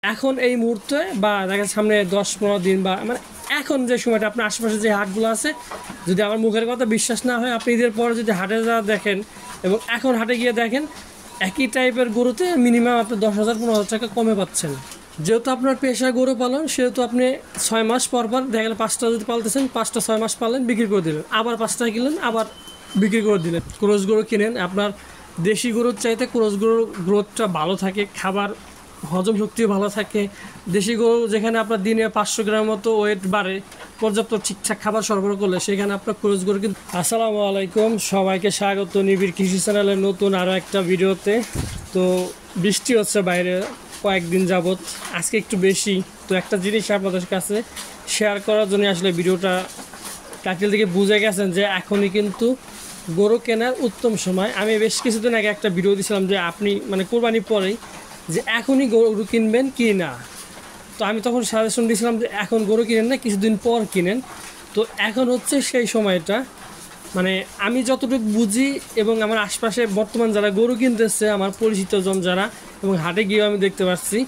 এখন এই মুহূর্তে বা দেখা সামনে 10-15 দিন বা মানে এখন যে সময়টা আপনার আশেপাশে যে হাটগুলো আছে, যদি আমার মুখের কথা বিশ্বাস না হয়, আপনি ঈদের পরে যদি হাটে যা দেখেন এবং এখন হাটে গিয়ে দেখেন একই টাইপের গরুতে মিনিমাম আপনি 10,000-15,000 টাকা কমে পাচ্ছেন। যেহেতু আপনার পেশা গরু পালন, সেহেতু আপনি 6 মাস পর পর দেখা গেলে 5টা যদি পালতেছেন, 5টা 6 মাস পাললেন, বিক্রি করে দিলেন, আবার 5টা কিনলেন, আবার বিক্রি করে দিলেন। ক্রস গরু কিনেন, আপনার দেশি গরুর চাইতে ক্রস গরুর গ্রোথটা ভালো থাকে, খাবার হজম শক্তিও ভালো থাকে। দেশি গরু যেখানে আপনার দিনে 500 গ্রাম মতো ওয়েট বাড়ে, পর্যাপ্ত ঠিকঠাক খাবার সরবরাহ করলে, সেখানে আপনার ক্রস গরু কিন্তু। আসসালামু আলাইকুম, সবাইকে স্বাগত নিবিড় কৃষি চ্যানেলের নতুন আরও একটা ভিডিওতে। তো বৃষ্টি হচ্ছে বাইরে কয়েকদিন যাবৎ, আজকে একটু বেশি। তো একটা জিনিস আপনাদের কাছে শেয়ার করার জন্য আসলে ভিডিওটা, টাইটেল থেকে বুঝে গেছেন যে এখনই কিন্তু গরু কেনার উত্তম সময়। আমি বেশ কিছুদিন আগে একটা ভিডিও দিয়েছিলাম যে আপনি মানে কোরবানির পরেই যে এখনই গরু কিনবেন কি না। তো আমি তখন সাজেশন দিয়েছিলাম যে এখন গরু কিনেন না, কিছুদিন পর কিনেন। তো এখন হচ্ছে সেই সময়টা, মানে আমি যতটুকু বুঝি এবং আমার আশপাশে বর্তমান যারা গরু কিনতেছে, আমার পরিচিত জন যারা, এবং হাটে গিয়েও আমি দেখতে পাচ্ছি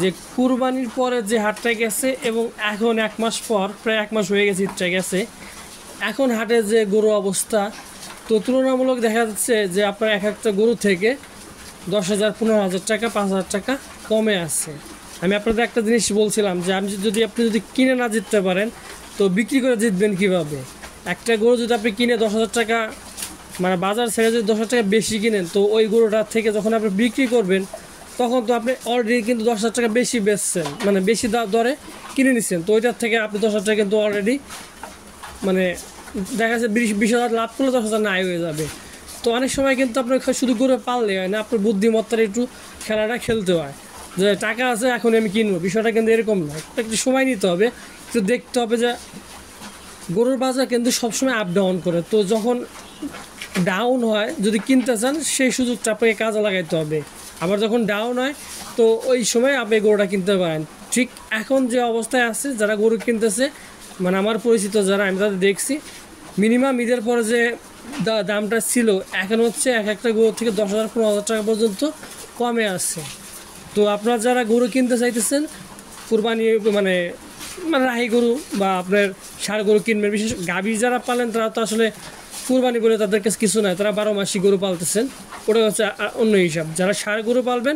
যে কুরবানির পরে যে হাটটা গেছে এবং এখন 1 মাস পর, প্রায় 1 মাস হয়ে গেছে ঈদটা গেছে, এখন হাটে যে গরু অবস্থা, তো তুলনামূলক দেখা যাচ্ছে যে আপনার এক একটা গরু থেকে 10,000-15,000 টাকা, 5,000 টাকা কমে আছে। আমি আপনাদের একটা জিনিস বলছিলাম যে আপনি যদি কিনে না জিততে পারেন, তো বিক্রি করে জিতবেন কীভাবে? একটা গরু যদি আপনি কিনে 10,000 টাকা, মানে বাজার ছেড়ে যদি 10,000 টাকা বেশি কিনেন, তো ওই গরুটার থেকে যখন আপনি বিক্রি করবেন, তখন তো আপনি অলরেডি কিন্তু 10,000 টাকা বেশি বেচছেন, মানে বেশি দরে কিনে নিচ্ছেন। তো ওইটার থেকে আপনি 10,000 টাকা কিন্তু অলরেডি, মানে দেখা যাচ্ছে 20,000 লাভ করলে 10,000 নাই হয়ে যাবে। তো অনেক সময় কিন্তু আপনার শুধু গরু পাললে হয় না, আপনার বুদ্ধিমত্তার একটু খেলাটা খেলতে হয়। যে টাকা আছে এখন আমি কিনবো, বিষয়টা কিন্তু এরকম নয়। একটু সময় নিতে হবে, একটু দেখতে হবে যে গরুর বাজার কিন্তু সবসময় আপ ডাউন করে। তো যখন ডাউন হয়, যদি কিনতে চান, সেই সুযোগটা আপনাকে কাজে লাগাইতে হবে। আবার যখন ডাউন হয়, তো ওই সময় আপনি গরুটা কিনতে পারেন। ঠিক এখন যে অবস্থায় আছে, যারা গরু কিনতেছে, মানে আমার পরিচিত যারা, আমি তাদের দেখছি মিনিমাম ঈদের পরে যে দামটা ছিল, এখন হচ্ছে এক একটা গরু থেকে 10,000-15,000 টাকা পর্যন্ত কমে আসছে। তো আপনারা যারা গরু কিনতে চাইতেছেন, কুরবানি মানে মানে রাহি গরু বা আপনার ষাঁড় গরু কিনবেন, বিশেষ গাভী যারা পালেন, তারা তো আসলে কুরবানি বলে তাদের কাছে কিছু নয়, তারা 12 মাসই গরু পালতেছেন, ওটা হচ্ছে অন্য হিসাব। যারা ষাঁড় গরু পালবেন,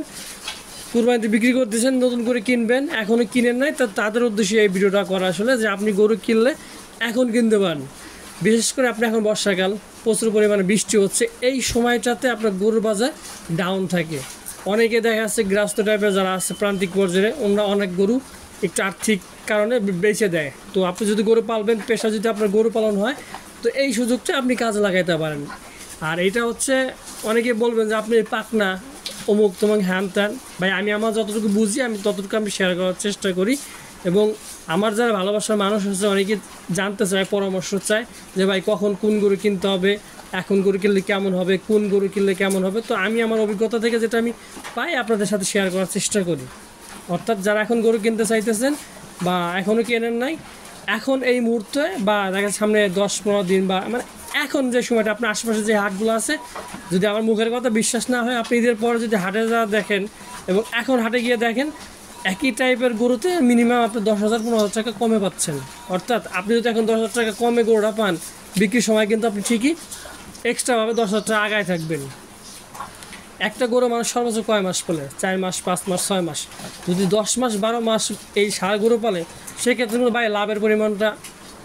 কুরবানিতে বিক্রি করতেছেন, নতুন করে কিনবেন, এখনও কিনেন নাই, তাদের উদ্দেশ্যে এই ভিডিওটা করা আসলে, যে আপনি গরু কিনলে এখন কিনতে পারেন। বিশেষ করে আপনি এখন বর্ষাকাল, প্রচুর পরিমাণে বৃষ্টি হচ্ছে, এই সময়টাতে আপনার গরুর বাজার ডাউন থাকে। অনেকে দেখা যাচ্ছে গৃহস্থ টাইপের যারা আছে প্রান্তিক পর্যায়ে, ওনারা অনেক গরু একটু আর্থিক কারণে বেচে দেয়। তো আপনি যদি গরু পালবেন, পেশা যদি আপনার গরু পালন হয়, তো এই সুযোগটা আপনি কাজে লাগাইতে পারেন। আর এটা হচ্ছে, অনেকে বলবেন যে আপনি পাকনা অমুক তোমাক হ্যান ত্যান। ভাই, আমি আমার যতটুকু বুঝি আমি ততটুকু আমি শেয়ার করার চেষ্টা করি, এবং আমার যারা ভালোবাসার মানুষ আছে, অনেকে জানতে চায়, পরামর্শ চায় যে ভাই কখন কোন গরু কিনতে হবে, এখন গরু কিনলে কেমন হবে, কোন গরু কিনলে কেমন হবে। তো আমি আমার অভিজ্ঞতা থেকে যেটা আমি পাই, আপনাদের সাথে শেয়ার করার চেষ্টা করি। অর্থাৎ যারা এখন গরু কিনতে চাইতেছেন বা এখনও কেনেন নাই, এখন এই মুহূর্তে বা দেখা সামনে 10-15 দিন বা মানে এখন যে সময়টা আপনার আশেপাশে যে হাটগুলো আছে, যদি আমার মুখের কথা বিশ্বাস না হয়, আপনি ঈদের পরে যদি হাটে যা দেখেন এবং এখন হাটে গিয়ে দেখেন একই টাইপের গরুতে মিনিমাম আপনি 10,000-15,000 টাকা কমে পাচ্ছেন। অর্থাৎ আপনি যদি এখন 10,000 টাকা কমে গরুটা পান, বিক্রির সময় কিন্তু আপনি ঠিকই এক্সট্রাভাবে 10,000 টাকা আগায় থাকবেন। একটা গরু মানুষ সর্বোচ্চ কয় মাস পালে? 4 মাস, 5 মাস, 6 মাস। যদি 10 মাস, 12 মাস এই ষাঁড় গরু পালে, সেক্ষেত্রে কিন্তু ভাই লাভের পরিমাণটা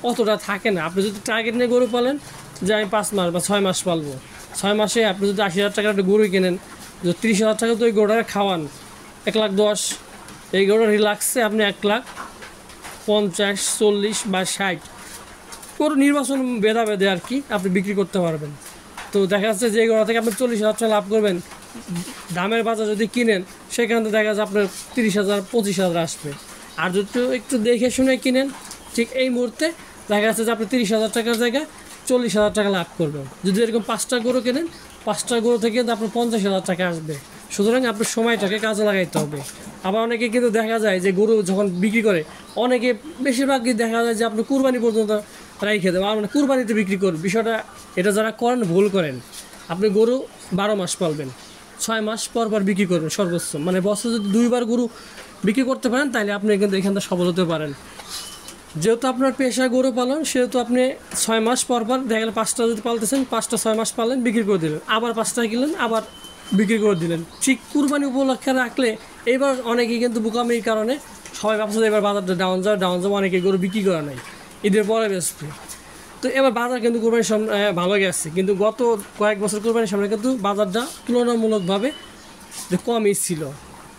অতটা থাকে না। আপনি যদি টার্গেট নিয়ে গরু পালেন যে আমি 5 মাস বা 6 মাস পালবো, 6 মাসে আপনি যদি 80,000 টাকার একটা গরু কেনেন, যদি 30,000 টাকা তো ওই গরুটাকে খাওয়ান, 1,10,000, এই গরুটা রিল্যাক্সে আপনি 1,50,000, 40 বা 60 গরু নির্বাচন ভেদাভেদে আর কি আপনি বিক্রি করতে পারবেন। তো দেখা যাচ্ছে যে গরু থেকে আপনি 40,000 টাকা লাভ করবেন, দামের বাজার যদি কিনেন, সেখান থেকে দেখা যাচ্ছে আপনার 30,000, 25,000 আসবে। আর যদি একটু দেখে শুনে কিনেন, ঠিক এই মুহূর্তে দেখা যাচ্ছে যে আপনি 30,000 টাকার জায়গায় 40,000 টাকা লাভ করবেন। যদি এরকম 5টা গরু কেনেন, 5টা গরু থেকে কিন্তু আপনার 50,000 টাকা আসবে। সুতরাং আপনার সময়টাকে কাজে লাগাইতে হবে। আবার অনেকে কিন্তু দেখা যায় যে গরু যখন বিক্রি করে, অনেকে বেশিরভাগই দেখা যায় যে আপনি কুরবানি পর্যন্ত রাইখে দেবেন, আর মানে কুরবানিতে বিক্রি করবেন। বিষয়টা, এটা যারা করেন ভুল করেন। আপনি গরু 12 মাস পালবেন, 6 মাস পর পর বিক্রি করবেন সর্বোচ্চ, মানে বছর যদি 2বার গরু বিক্রি করতে পারেন, তাহলে আপনি কিন্তু এখান থেকে সফল হতে পারেন। যেহেতু আপনার পেশা গরু পালন, সেহেতু আপনি 6 মাস পর পর দেখা গেল 5টা যদি পালতেছেন, 5টা 6 মাস পাললেন, বিক্রি করে দিলেন, আবার 5টা কিনলেন, আবার বিক্রি করে দিলেন। ঠিক কুরবানি উপলক্ষে রাখলে এবার অনেকেই কিন্তু বোকামির কারণে সবাই ভাবছে এবার বাজারটা ডাউন যাবে, অনেকে গরু বিক্রি করা নাই, ঈদের পরে বেসবে। তো এবার বাজার কিন্তু কোরবানির সামনে ভালো গেছে, কিন্তু গত কয়েক বছর কোরবানির সামনে কিন্তু বাজারটা তুলনামূলকভাবে কমই ছিল।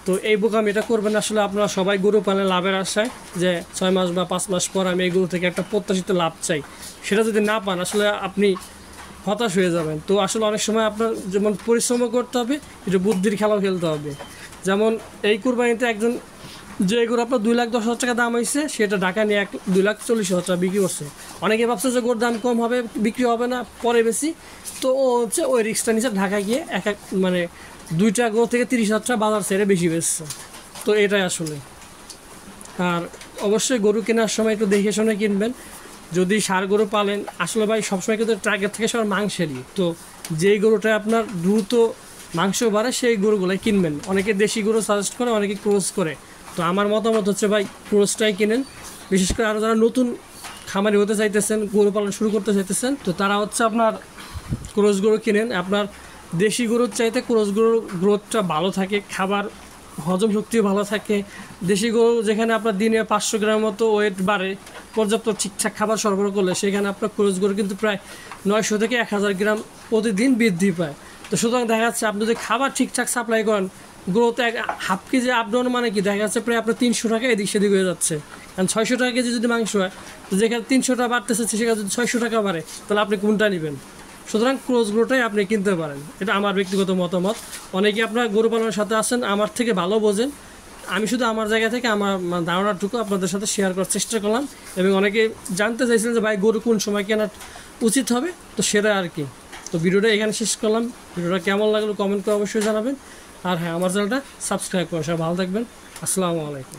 তো এই বোকামিটা করবেন আসলে আপনারা সবাই গরু পালনে লাভের আশায়, যে 6 মাস বা 5 মাস পর আমি এই গরু থেকে একটা প্রত্যাশিত লাভ চাই, সেটা যদি না পান আসলে আপনি হতাশ হয়ে যাবেন। তো আসলে অনেক সময় আপনার যেমন পরিশ্রমও করতে হবে, একটু বুদ্ধির খেলাও খেলতে হবে। যেমন এই কুরবানিতে একজন যে গরু আপনার 2,10,000 টাকা দাম হয়েছে, সেটা ঢাকা নিয়ে 2,40,000 টাকা বিক্রি করছে। অনেকে ভাবছে যে গরুর দাম কম হবে, বিক্রি হবে না, পরে বেশি। তো ও হচ্ছে ওই রিক্সটা নিচে ঢাকা গিয়ে মানে 2টা গরু থেকে 30,000 টাকা বাজার ছেড়ে বেশি বেচছে। তো এটাই আসলে। আর অবশ্যই গরু কেনার সময় একটু দেখে শুনে কিনবেন। যদি ষাঁড় গরু পালেন, আসলে ভাই সবসময় কিন্তু টার্গেট থেকে সবার মাংসেরই। তো যেই গরুটা আপনার দ্রুত মাংস বাড়ে সেই গরুগুলাই কিনবেন। অনেকে দেশি গরু সাজেস্ট করে, অনেকে ক্রস করে। তো আমার মতামত হচ্ছে ভাই ক্রসটাই কিনেন। বিশেষ করে আরও যারা নতুন খামারি হতে চাইতেছেন, গরু পালন শুরু করতে চাইতেছেন, তো তারা হচ্ছে আপনার ক্রস গরু কিনেন। আপনার দেশি গরুর চাইতে ক্রস গরুর গ্রোথটা ভালো থাকে, খাবার হজম শক্তিও ভালো থাকে। দেশি গরু যেখানে আপনার দিনে 500 গ্রাম মতো ওয়েট বাড়ে পর্যাপ্ত ঠিকঠাক খাবার সরবরাহ করলে, সেখানে আপনার ক্রস গরু কিন্তু প্রায় 900 থেকে 1000 গ্রাম প্রতিদিন বৃদ্ধি পায়। তো সুতরাং দেখা যাচ্ছে আপনি যদি খাবার ঠিকঠাক সাপ্লাই করেন, গ্রোথ হাফ কেজি আপডাউন মানে কি দেখা যাচ্ছে প্রায় আপনার 300 টাকা এদিক সেদিক হয়ে যাচ্ছে। কারণ 600 টাকা কেজি যদি মাংস হয়, তো যেখানে 300 টাকা বাড়তেছে সেখানে যদি 600 টাকা বাড়ে, তাহলে আপনি কোনটা নেবেন? সুতরাং ক্রস গরুটাই আপনি কিনতে পারেন। এটা আমার ব্যক্তিগত মতামত। অনেকে আপনার গরু পালনের সাথে আসেন, আমার থেকে ভালো বোঝেন। আমি শুধু আমার জায়গা থেকে আমার ধারণাটুকু আপনাদের সাথে শেয়ার করার চেষ্টা করলাম। এবং অনেকে জানতে চাইছিলেন যে ভাই গরু কোন সময় কেনা উচিত হবে, তো সেটা আর কি। তো ভিডিওটা এখানে শেষ করলাম। ভিডিওটা কেমন লাগলো কমেন্ট করে অবশ্যই জানাবেন। আর হ্যাঁ, আমার চ্যানেলটা সাবস্ক্রাইব করুন। সবাই ভালো থাকবেন। আসসালামু আলাইকুম।